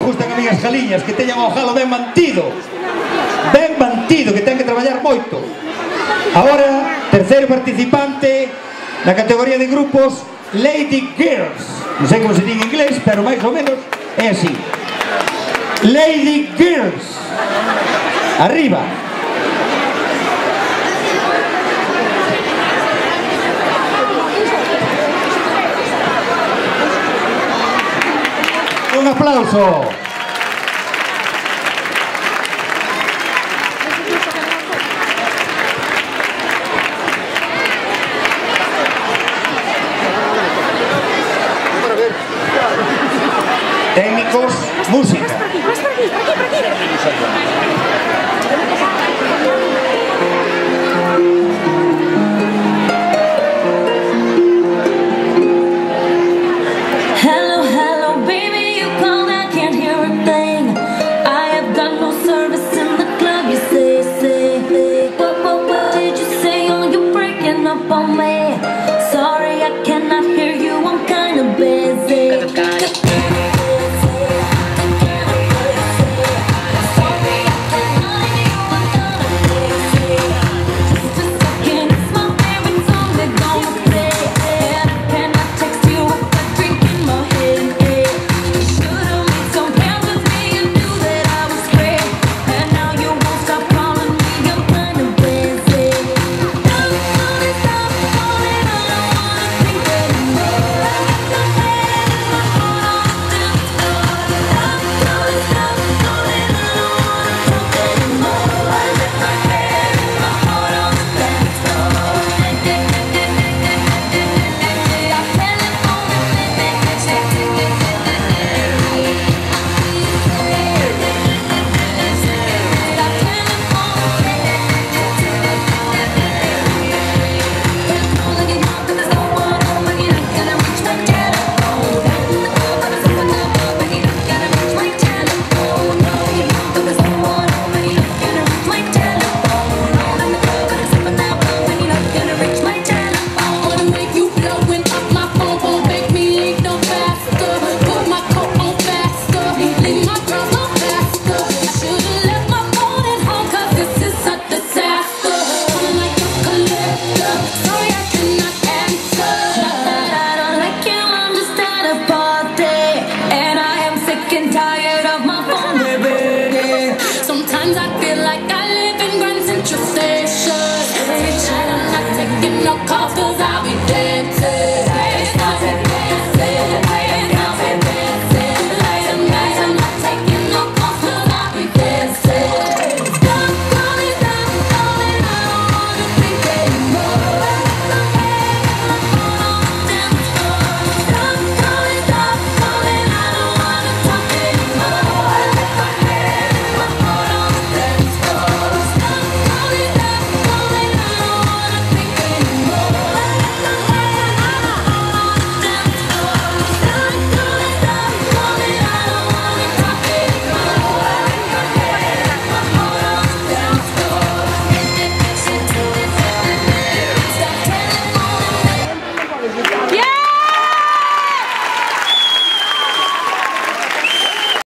Gustan a mí as galiñas, que teñan o jalo ben mantido, que ten que traballar moito. Agora, terceiro participante na categoría de grupos, Lady Girls. Non sei como se di en inglés, pero máis ou menos é así. Lady Girls. Arriba. Un aplauso. Técnicos, música.